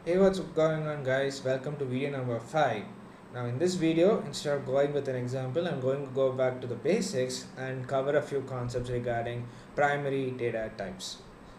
Hey, what's going on, guys? Welcome to video number 5. Now in this video, instead of going with an example, I'm going to go back to the basics and cover a few concepts regarding primary data types.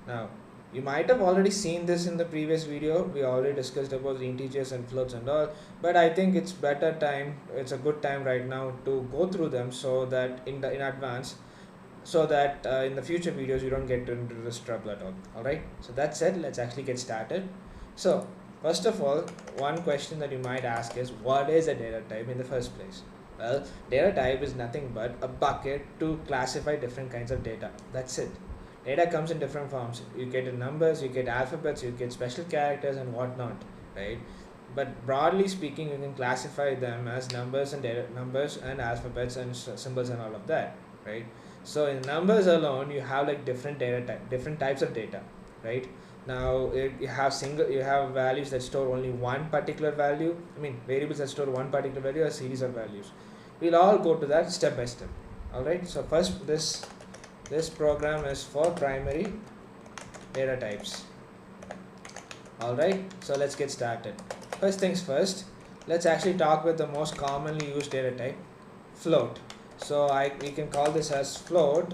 Now you might have already seen this in the previous video. We already discussed about the integers and floats and all, but I think it's a good time right now to go through them so that in advance, so that in the future videos you don't get into this trouble at all. Alright, so that said, let's actually get started. So first of all, one question that you might ask is, what is a data type in the first place? Well, data type is nothing but a bucket to classify different kinds of data. That's it. Data comes in different forms. You get numbers, you get alphabets, you get special characters and whatnot, right? But broadly speaking, you can classify them as numbers and numbers and alphabets and symbols and all of that, right? So in numbers alone, you have like different different types of data, right? Now you have values that store only one particular value. I mean variables that store one particular value, a series of values. We'll all go to that step by step. All right. So first, this program is for primary data types. All right. So let's get started. First things first. Let's actually talk with the most commonly used data type, float. So we can call this as float,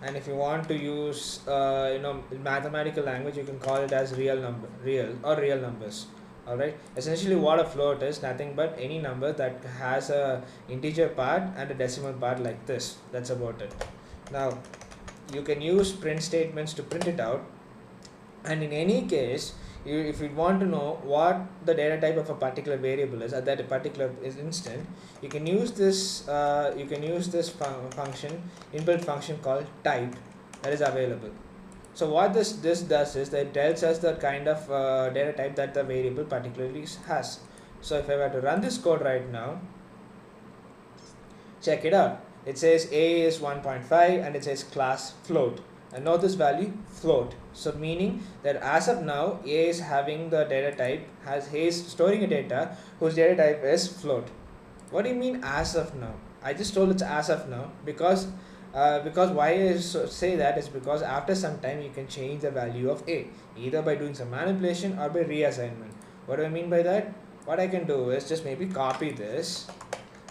and if you want to use mathematical language, you can call it as real numbers. All right. Essentially, what a float is nothing but any number that has a integer part and a decimal part like this. That's about it. Now, you can use print statements to print it out, and in any case, if you want to know what the data type of a particular variable is at that particular instant, you can use this function, inbuilt function called type, that is available. So what this does is that it tells us the kind of data type that the variable particularly has. So if I were to run this code right now, check it out. It says a is 1.5 and it says class float. And note this value float. So meaning that as of now, A is having the data type, he is storing a data whose data type is float. What do you mean as of now? I just told it's as of now because why I say that is because after some time you can change the value of A, either by doing some manipulation or by reassignment. What do I mean by that? What I can do is just maybe copy this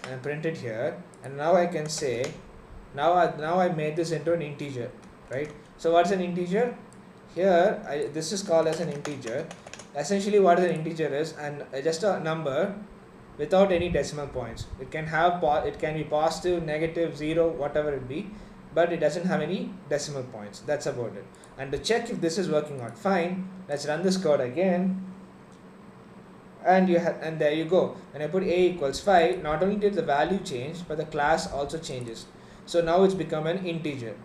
and print it here, and now I can say now I made this into an integer. Right. So what's an integer? Here this is called as an integer. Essentially what an integer is, and just a number without any decimal points. It can be positive, negative, 0, whatever it be, but it doesn't have any decimal points. That's about it. And to check if this is working out fine, let's run this code again. And there you go. When I put a equals 5, not only did the value change, but the class also changes. So now it's become an integer.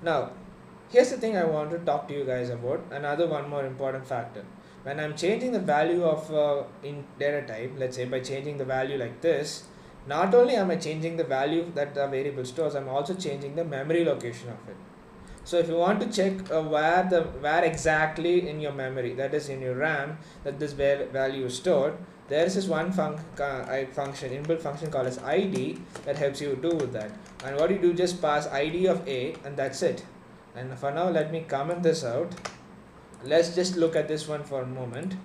Now here's the thing I want to talk to you guys about, one more important factor. When I'm changing the value of in data type, let's say by changing the value like this, not only am I changing the value that the variable stores, I'm also changing the memory location of it. So if you want to check where exactly in your memory, that is in your RAM, that this value is stored, there is this one inbuilt function called as id that helps you do with that. And what you do, just pass id of a, and that's it. And for now, let me comment this out. Let's just look at this one for a moment.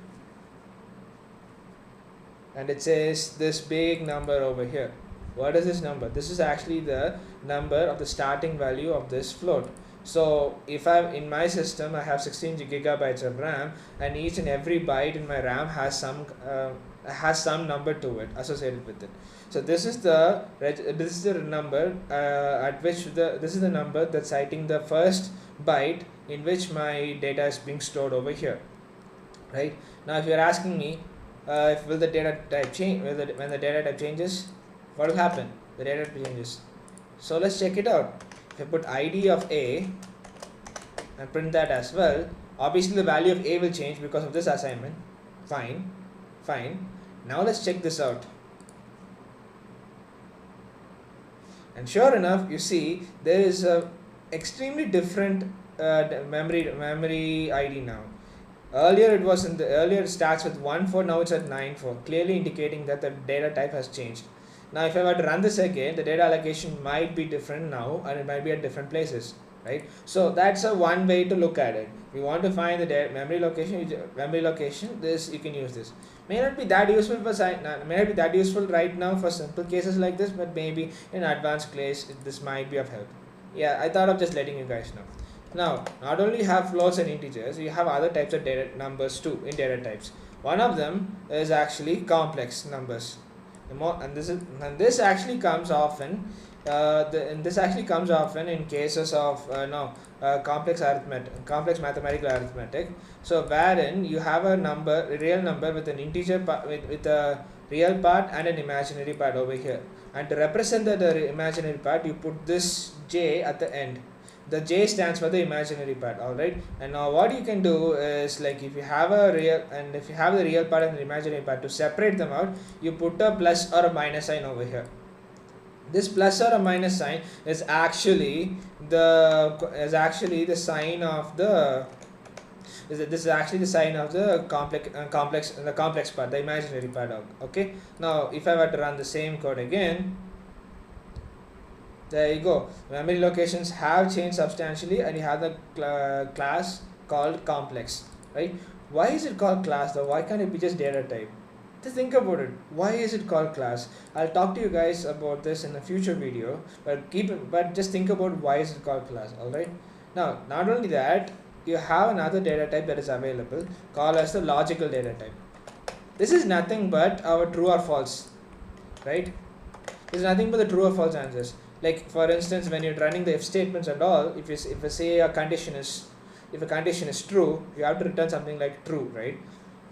And it says this big number over here. What is this number? This is actually the number of the starting value of this float. So if in my system, I have 16 gigabytes of RAM, and each and every byte in my RAM has some number to it associated with it. So this is the number this is the number that's citing the first byte in which my data is being stored over here. Right now, if you're asking me if will the data type change when the data type changes, what will happen? The data type changes. So let's check it out. If I put id of a and print that as well, obviously the value of a will change because of this assignment. Fine. Now let's check this out. And sure enough, you see there is a extremely different memory ID now. Earlier it starts with 1.4, now it's at 9.4, clearly indicating that the data type has changed. Now if I were to run this again, the data allocation might be different now, and it might be at different places. right? So that's a one way to look at it. If you want to find the memory location, this you can use this. May not be that useful for may not be that useful right now for simple cases like this, but maybe in advanced case this might be of help. Yeah, I thought of just letting you guys know. Now, not only have floats and integers, you have other types of data numbers too in data types. One of them is actually complex numbers. This actually comes often. This actually comes often in cases of complex mathematical arithmetic. So wherein you have a real number with an integer with a real part and an imaginary part over here. And to represent the imaginary part, you put this j at the end. The j stands for the imaginary part, alright? And now what you can do is, like, if you have a real and if you have the real part and the imaginary part, to separate them out, you put a plus or a minus sign over here. This plus or a minus sign is actually the sign of the this is actually the sign of the complex part, the imaginary part. Okay, now if I were to run the same code again, there you go. Memory locations have changed substantially, and you have the class called complex, right? Why is it called class though? Why can't it be just data type? Just think about it. Why is it called class? I'll talk to you guys about this in a future video, but just think about why is it called class. All right. Now, not only that, you have another data type that is available called as the logical data type. This is nothing but our true or false, right? This is nothing but the true or false answers. Like, for instance, when you're running the if statements and all, if you say a condition is true, you have to return something like true, right?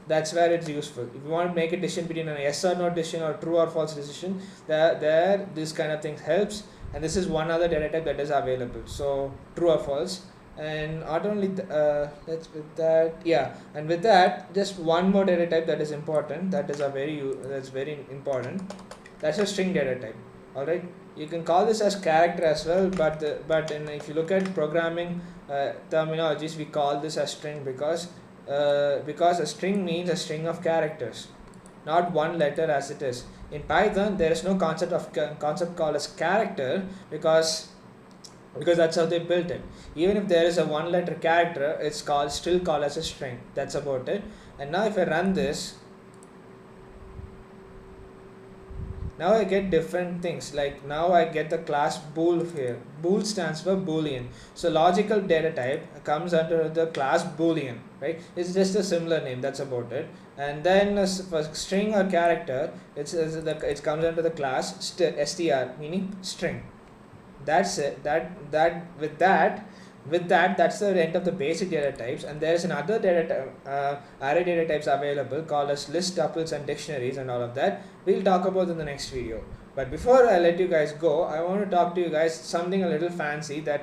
That's where it's useful. If you want to make a decision between a yes or no decision or true or false decision, there this kind of thing helps. And this is one other data type that is available. So true or false. And not only and with that, just one more data type that is important. That's very important. That's a string data type. All right. You can call this as character as well, but if you look at programming terminologies, we call this as string because a string means a string of characters, not one letter as it is. In Python, there is no concept called as character because that's how they built it. Even if there is a one letter character, it's still called as a string. That's about it. And now if I run this, now I get different things. Like, now I get the class bool here. Bool stands for boolean. So logical data type comes under the class boolean, right? It's just a similar name. That's about it. And then for string or character, it comes under the class str, meaning string. That's it. That's the end of the basic data types. And there is another array data types available called as list, tuples, and dictionaries, and all of that we'll talk about in the next video. But before I let you guys go, I want to talk to you guys something a little fancy I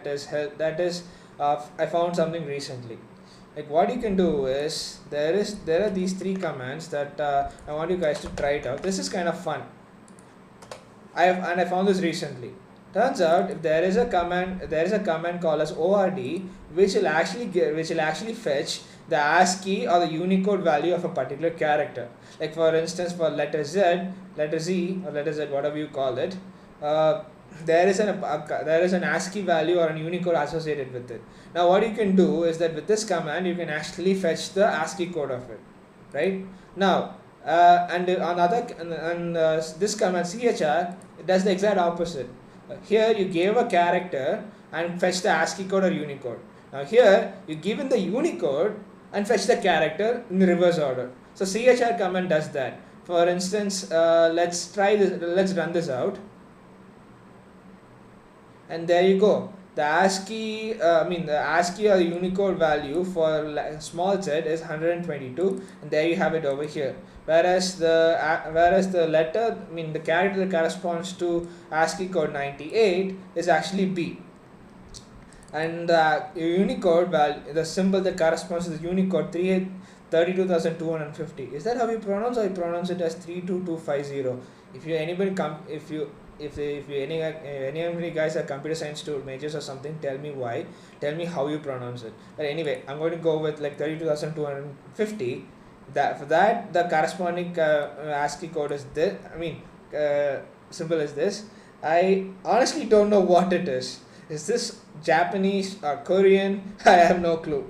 found something recently. Like, what you can do is there are these 3 commands that I want you guys to try it out. This is kind of fun. I found this recently. Turns out, if there is a command called as ord, which will actually fetch the ASCII or the Unicode value of a particular character. Like, for instance, for letter Z, whatever you call it, there is an ASCII value or an Unicode associated with it. Now, what you can do is that with this command, you can actually fetch the ASCII code of it, right? Now, this command chr, it does the exact opposite. Here you gave a character and fetch the ASCII code or Unicode. Now here you give in the Unicode and fetch the character in the reverse order. So chr command does that. For instance, let's try this. Let's run this out. And there you go. The ASCII or the Unicode value for small z is 122, and there you have it over here. Whereas the character that corresponds to ASCII code 98 is actually B. And the Unicode value, the symbol that corresponds to the Unicode 32,250. Is that how you pronounce, or you pronounce it as 32250? If any of you guys are computer science majors or something, tell me why. Tell me how you pronounce it. But anyway, I'm going to go with like 32,250. For that, the corresponding ASCII code is this. Symbol is this. I honestly don't know what it is. Is this Japanese or Korean? I have no clue.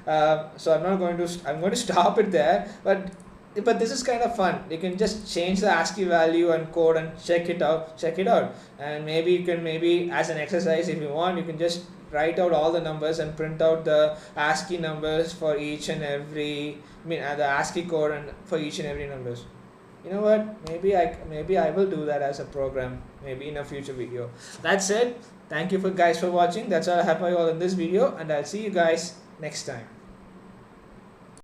So I'm not going to. I'm going to stop it there. But this is kind of fun. You can just change the ASCII value and code and check it out. Check it out, and maybe you can maybe as an exercise if you want, you can just write out all the numbers and print out the ASCII numbers for each and every. I mean, the ASCII code and for each and every numbers. You know what? Maybe I will do that as a program. Maybe in a future video. That's it. Thank you for guys for watching. That's all I have for you all in this video, and I'll see you guys next time.